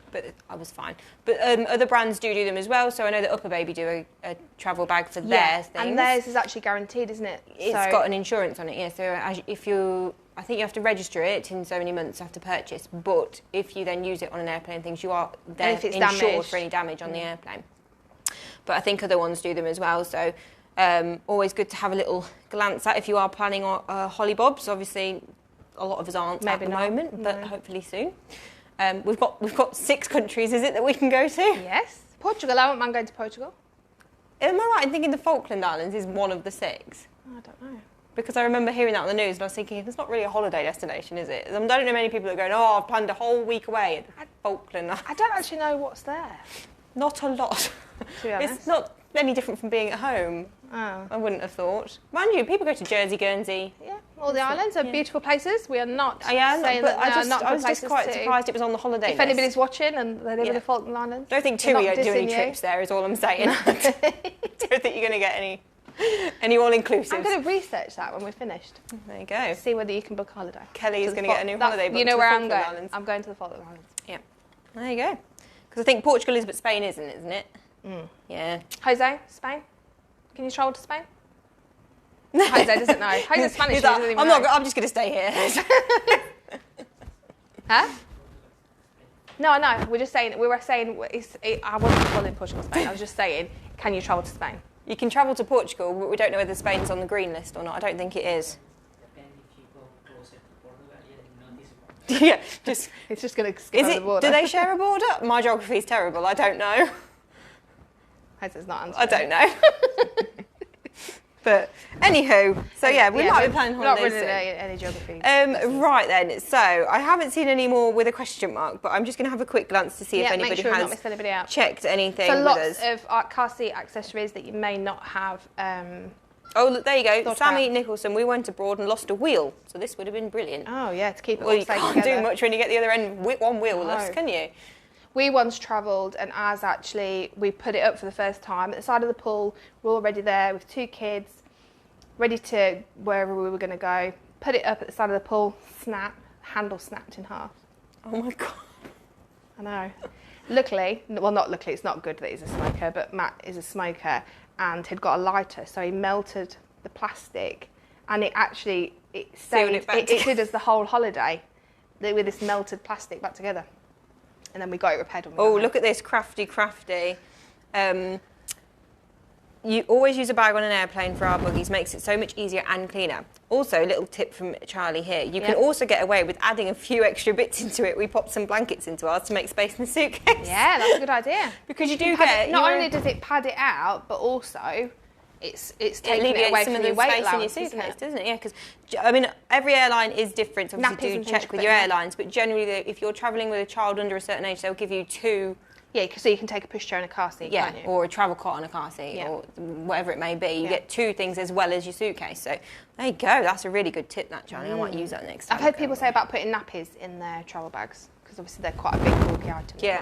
[SPEAKER 1] But I was fine. But other brands do them as well. So I know that Upper Baby do a travel bag for their things.
[SPEAKER 2] And theirs is actually guaranteed, isn't it?
[SPEAKER 1] It's got an insurance on it, yeah. So if you, I think you have to register it in so many months after purchase. But if you then use it on an airplane, things you are then insured for any damage on the airplane. But I think other ones do them as well. So always good to have a little glance at if you are planning on hollybobs. Obviously, a lot of us aren't at the moment, but hopefully soon. We've got 6 countries, is it, that we can go to?
[SPEAKER 2] Yes. Portugal. I wouldn't mind going to Portugal.
[SPEAKER 1] Am I right in thinking the Falkland Islands is one of the 6?
[SPEAKER 2] I don't know.
[SPEAKER 1] Because I remember hearing that on the news and I was thinking, it's not really a holiday destination, is it? I don't know many people that are going, oh, I've planned a whole week away at Falkland Islands.
[SPEAKER 2] I don't actually know what's there.
[SPEAKER 1] Not a lot.
[SPEAKER 2] To be honest.
[SPEAKER 1] It's not any different from being at home.
[SPEAKER 2] Oh.
[SPEAKER 1] I wouldn't have thought. Mind you, people go to Jersey, Guernsey.
[SPEAKER 2] Yeah, all the islands are beautiful places. We are not saying
[SPEAKER 1] but
[SPEAKER 2] that
[SPEAKER 1] I was just quite surprised it was on the holiday
[SPEAKER 2] list. If anybody's watching and they live in the Falkland Islands.
[SPEAKER 1] Don't think TUI don't do any trips there is all I'm saying. Don't think you're going to get any all-inclusive.
[SPEAKER 2] I'm going to research that when we're finished.
[SPEAKER 1] There you go.
[SPEAKER 2] See whether you can book a holiday.
[SPEAKER 1] Kelly is going to get a new holiday booked.
[SPEAKER 2] You know where I'm going?
[SPEAKER 1] Islands.
[SPEAKER 2] I'm going to the Falkland Islands.
[SPEAKER 1] Yeah. There you go. Because I think Portugal is, but Spain isn't it?
[SPEAKER 2] Mm.
[SPEAKER 1] Yeah.
[SPEAKER 2] Jose, Spain? Can you travel to Spain? Jose doesn't know. Jose's Spanish.
[SPEAKER 1] Like, I'm just going to stay here.
[SPEAKER 2] Huh? No, I know. We were saying I wasn't calling Portugal Spain. I was just saying, can you travel to Spain?
[SPEAKER 1] You can travel to Portugal, but we don't know whether Spain's on the green list or not. I don't think it is. Yeah,
[SPEAKER 2] it's just going to skip over the border.
[SPEAKER 1] Do they share a border? My geography's terrible. I don't know.
[SPEAKER 2] Jose's not answering.
[SPEAKER 1] I don't know. But anywho, so yeah, we might be planning holidays soon.
[SPEAKER 2] Not really any geography.
[SPEAKER 1] Right then, so I haven't seen any more with a question mark, but I'm just going to have a quick glance to see if anybody has checked anything with us.
[SPEAKER 2] So lots of car seat accessories that you may not have.
[SPEAKER 1] Oh, look, there you go. Sammy Nicholson, we went abroad and lost a wheel, so this would have been brilliant.
[SPEAKER 2] Oh yeah, to keep it all
[SPEAKER 1] safe together. Well, you can't do much when you get the other end one wheel-less, can you?
[SPEAKER 2] We once travelled and ours actually, we put it up for the first time at the side of the pool. We're already there with 2 kids, ready to wherever we were going to go. Put it up at the side of the pool, handle snapped in half.
[SPEAKER 1] Oh my God.
[SPEAKER 2] I know. Luckily, well not luckily, it's not good that he's a smoker, but Matt is a smoker and had got a lighter, so he melted the plastic and it actually, it did us the whole holiday with this melted plastic back together. And then we got it repaired.
[SPEAKER 1] Look at this, crafty. You always use a bag on an airplane for our buggies, makes it so much easier and cleaner. Also, a little tip from Charlie here, you can also get away with adding a few extra bits into it. We popped some blankets into ours to make space in the suitcase.
[SPEAKER 2] Yeah, that's a good idea.
[SPEAKER 1] Because you do get...
[SPEAKER 2] Not only does it pad it out, but also... It's taking it away from your weight allowance,
[SPEAKER 1] in your suitcase, doesn't it? Yeah, because I mean, every airline is different. So obviously, do check with your airlines, but generally, if you're travelling with a child under a certain age, they'll give you 2.
[SPEAKER 2] Yeah, so you can take a pushchair and a car seat.
[SPEAKER 1] Yeah,
[SPEAKER 2] can't you?
[SPEAKER 1] or a travel cot and a car seat, or whatever it may be. You get 2 things as well as your suitcase. So there you go. That's a really good tip, that Charlie. I might use that next time.
[SPEAKER 2] I've heard people say about putting nappies in their travel bags because obviously they're quite a big bulky item.
[SPEAKER 1] Yeah.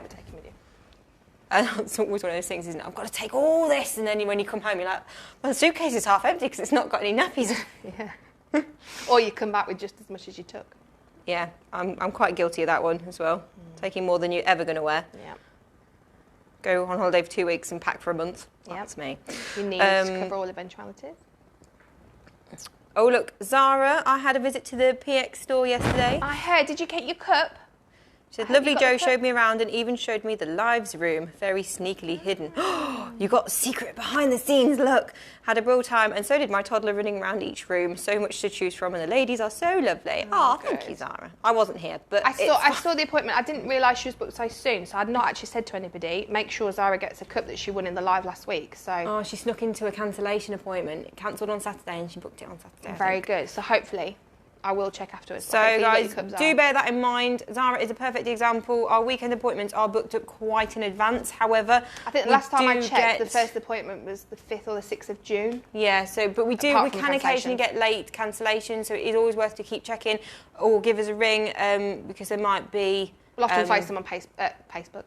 [SPEAKER 1] And it's always one of those things, isn't it? I've got to take all this, and then when you come home, you're like, well, the suitcase is half empty because it's not got any nappies.
[SPEAKER 2] Yeah. Or you come back with just as much as you took.
[SPEAKER 1] Yeah, I'm quite guilty of that one as well. Taking more than you're ever going to wear.
[SPEAKER 2] Yeah.
[SPEAKER 1] Go on holiday for 2 weeks and pack for a month. That's me.
[SPEAKER 2] You need to cover all eventualities.
[SPEAKER 1] Oh, look, Zara, I had a visit to the PX store yesterday.
[SPEAKER 2] I heard. Did you get your cup?
[SPEAKER 1] She said, lovely Joe showed me around and even showed me the lives room, very sneakily hidden. You got secret behind the scenes look. Had a real time, and so did my toddler running around each room. So much to choose from, and the ladies are so lovely. Oh, thank you, Zara. I wasn't here, but
[SPEAKER 2] I saw the appointment. I didn't realise she was booked so soon, so I'd not actually said to anybody, make sure Zara gets a cup that she won in the live last week. So
[SPEAKER 1] she snuck into a cancellation appointment. It cancelled on Saturday, and she booked it on Saturday.
[SPEAKER 2] Very good. So hopefully I will check afterwards.
[SPEAKER 1] So guys, do bear that in mind. Zara is a perfect example. Our weekend appointments are booked up quite in advance. However,
[SPEAKER 2] I think the last time I checked, the first appointment was the 5th or the 6th of June.
[SPEAKER 1] Yeah, but we can occasionally get late cancellations, so it is always worth to keep checking or give us a ring because there might be...
[SPEAKER 2] We'll often post them on Facebook.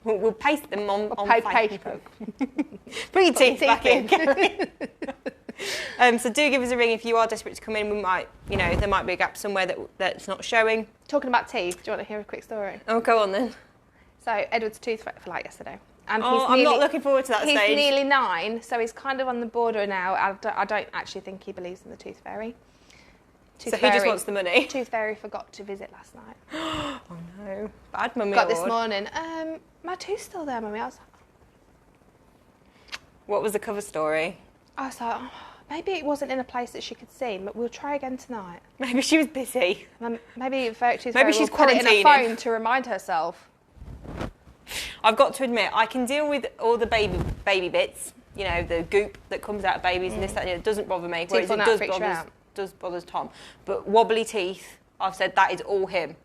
[SPEAKER 1] We'll paste them on
[SPEAKER 2] Facebook.
[SPEAKER 1] Bring your teeth back in. So do give us a ring if you are desperate to come in. We might, there might be a gap somewhere that's not showing.
[SPEAKER 2] Talking about teeth, do you want to hear a quick story?
[SPEAKER 1] Oh, go on then.
[SPEAKER 2] So Edward's tooth fell out yesterday. And
[SPEAKER 1] I'm not looking forward to that stage.
[SPEAKER 2] He's nearly 9, so he's kind of on the border now. I don't actually think he believes in the tooth fairy.
[SPEAKER 1] He just wants the money.
[SPEAKER 2] Tooth fairy forgot to visit last night.
[SPEAKER 1] Oh no, bad mummy.
[SPEAKER 2] Got this morning. My tooth's still there, mummy. I was like,
[SPEAKER 1] what was the cover story?
[SPEAKER 2] I was like, maybe it wasn't in a place that she could see, but we'll try again tonight.
[SPEAKER 1] Maybe she was busy.
[SPEAKER 2] Maybe Tooth Fairy
[SPEAKER 1] she's
[SPEAKER 2] will put it in
[SPEAKER 1] quarantining.
[SPEAKER 2] a phone to remind herself.
[SPEAKER 1] I've got to admit, I can deal with all the baby bits, the goop that comes out of babies and this, that, and it doesn't bother me. Whereas it does bother Tom. But wobbly teeth, I've said that is all him.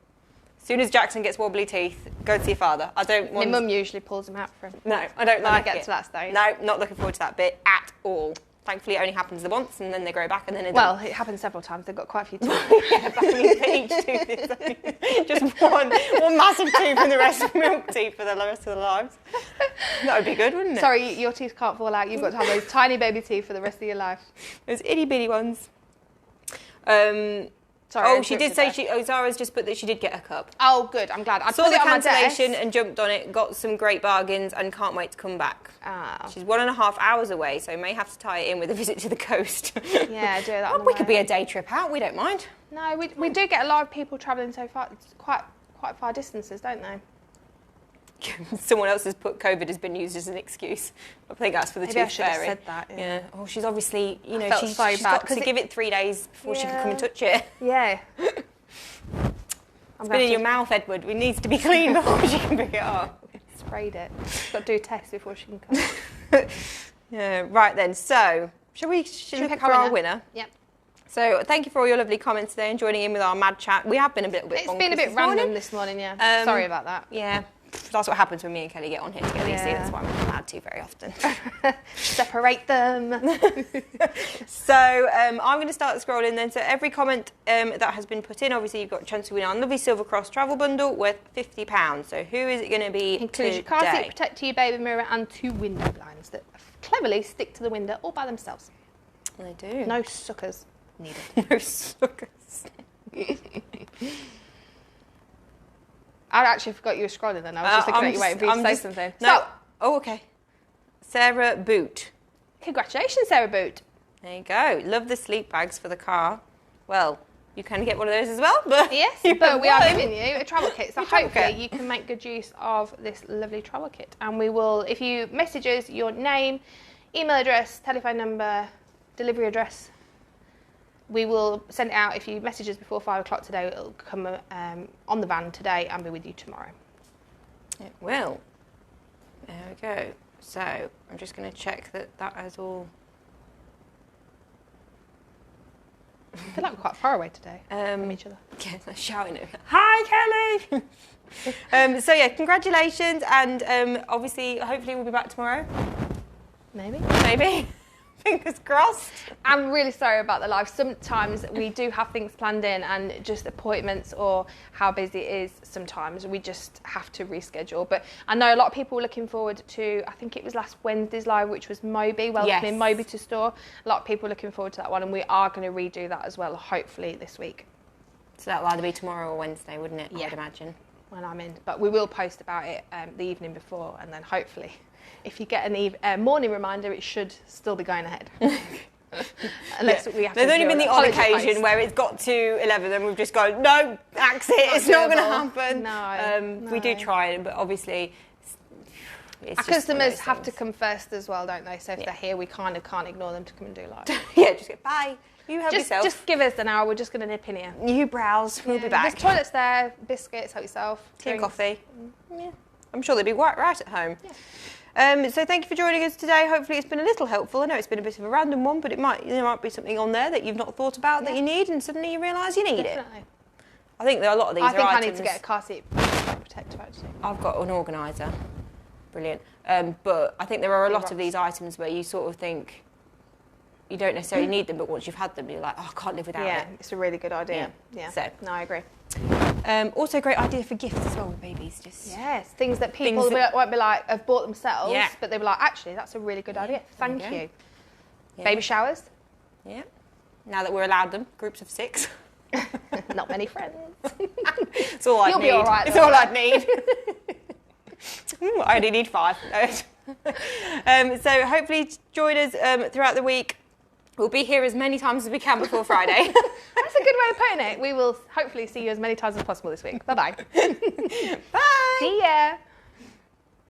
[SPEAKER 1] As soon as Jackson gets wobbly teeth, go and see your father. I don't want...
[SPEAKER 2] My mum usually pulls him out for him.
[SPEAKER 1] No, I don't like it.
[SPEAKER 2] When I get to that stage.
[SPEAKER 1] No, not looking forward to that bit at all. Thankfully, it only happens once, and then they grow back, and then...
[SPEAKER 2] Well, it happens several times. They've got quite a few teeth.
[SPEAKER 1] Yeah, but I mean, each tooth is just one massive tooth and the rest of milk teeth for the rest of their lives. That would be good, wouldn't it?
[SPEAKER 2] Sorry, your teeth can't fall out. You've got to have those tiny baby teeth for the rest of your life.
[SPEAKER 1] Those itty-bitty ones.
[SPEAKER 2] Sorry,
[SPEAKER 1] she did say Zara's just put that she did get a cup.
[SPEAKER 2] Oh, good. I'm glad. I
[SPEAKER 1] saw the cancellation and jumped on it, got some great bargains, and can't wait to come back.
[SPEAKER 2] Oh.
[SPEAKER 1] She's 1.5 hours away, so may have to tie it in with a visit to the coast.
[SPEAKER 2] Yeah, do that.
[SPEAKER 1] Well, we could be a day trip out. We don't mind.
[SPEAKER 2] No, we do get a lot of people travelling so far, quite far distances, don't they?
[SPEAKER 1] Someone else has put COVID has been used as an excuse. I think that's for the tooth fairy.
[SPEAKER 2] I should have said that. Yeah.
[SPEAKER 1] Oh, she's obviously, she's
[SPEAKER 2] so bad
[SPEAKER 1] got to give it 3 days before she can come and touch it.
[SPEAKER 2] Yeah.
[SPEAKER 1] It's been in your mouth, Edward. It needs to be clean before she can pick it up.
[SPEAKER 2] Sprayed it. She's got to do tests before she can come.
[SPEAKER 1] Yeah. Right then. So, should we pick our winner?
[SPEAKER 2] Yep.
[SPEAKER 1] So thank you for all your lovely comments today and joining in with our mad chat. We have been a bit bonkers.
[SPEAKER 2] It's been a bit random this morning, yeah. Sorry about that.
[SPEAKER 1] Yeah. That's what happens when me and Kelly get on here together. You see, that's why I'm not allowed to very often.
[SPEAKER 2] Separate them.
[SPEAKER 1] So I'm going to start scrolling then. So every comment that has been put in, obviously you've got a chance to win our lovely Silver Cross travel bundle worth £50. So who is it going to be
[SPEAKER 2] Includes your car seat, protector, your baby mirror and 2 window blinds that cleverly stick to the window all by themselves.
[SPEAKER 1] They do.
[SPEAKER 2] No suckers needed.
[SPEAKER 1] No suckers.
[SPEAKER 2] I actually forgot you were scrolling then. I was just looking at you waiting for you to say something.
[SPEAKER 1] No. So, oh, okay. Sarah Boot.
[SPEAKER 2] Congratulations, Sarah Boot.
[SPEAKER 1] There you go. Love the sleep bags for the car. Well, you can get one of those as well. But
[SPEAKER 2] yes, but we are giving you a travel kit. So hopefully you can make good use of this lovely travel kit. And we will, if you message us your name, email address, telephone number, delivery address, we will send it out. If you message us before 5 o'clock today, it'll come on the van today and be with you tomorrow.
[SPEAKER 1] It will. There we go. So I'm just going to check that has all...
[SPEAKER 2] I feel like we're quite far away today from each other.
[SPEAKER 1] Yeah, they're shouting at me. Hi, Kelly! So yeah, congratulations, and obviously, hopefully we'll be back tomorrow. Maybe. Fingers crossed.
[SPEAKER 2] I'm really sorry about the live. Sometimes we do have things planned in and just appointments or how busy it is sometimes we just have to reschedule. But I know a lot of people were looking forward to, I think it was last Wednesday's live, which was Moby, welcoming Moby to store. A lot of people are looking forward to that one, and we are going to redo that as well, hopefully this week.
[SPEAKER 1] So that'll either be tomorrow or Wednesday, wouldn't it? Yeah. I'd imagine.
[SPEAKER 2] When I'm in. But we will post about it the evening before, and then hopefully if you get a morning reminder, it should still be going ahead. Unless we have
[SPEAKER 1] There's
[SPEAKER 2] to
[SPEAKER 1] only been the odd occasion where it's got to 11 and we've just gone, no, axe it, it's not going to happen.
[SPEAKER 2] No,
[SPEAKER 1] We do try, but obviously...
[SPEAKER 2] Our customers have to come first as well, don't they? So if they're here, we kind of can't ignore them to come and do live.
[SPEAKER 1] Yeah, just get bye. You help yourself.
[SPEAKER 2] Just give us an hour. We're just going to nip in here.
[SPEAKER 1] You browse. We'll be back.
[SPEAKER 2] There's toilets there, biscuits, help yourself.
[SPEAKER 1] Tea and coffee. Yeah. I'm sure they'll be right at home. Yeah. So thank you for joining us today. Hopefully it's been a little helpful. I know it's been a bit of a random one, but there might be something on there that you've not thought about that you need, and suddenly you realise you need it. I think there are a lot of these. I think I need
[SPEAKER 2] to get a car seat protector actually.
[SPEAKER 1] I've got an organiser. Brilliant. But I think there are a lot of these items where you sort of think you don't necessarily need them, but once you've had them, you're like, oh, I can't live without it.
[SPEAKER 2] Yeah, it's a really good idea. Yeah.
[SPEAKER 1] So,
[SPEAKER 2] no, I agree.
[SPEAKER 1] Also, great idea for gifts as well with babies.
[SPEAKER 2] Things that people won't be like, have bought themselves, but they were like, actually, that's a really good idea. Thank you. Yeah. Baby showers.
[SPEAKER 1] Yeah. Now that we're allowed them, groups of 6.
[SPEAKER 2] Not many friends.
[SPEAKER 1] It's all I need.
[SPEAKER 2] You'll be all right.
[SPEAKER 1] It's all I'd need. I only need 5. So hopefully join us throughout the week. We'll be here as many times as we can before Friday.
[SPEAKER 2] That's a good way of putting it. We will hopefully see you as many times as possible this week. Bye-bye.
[SPEAKER 1] Bye.
[SPEAKER 2] See ya.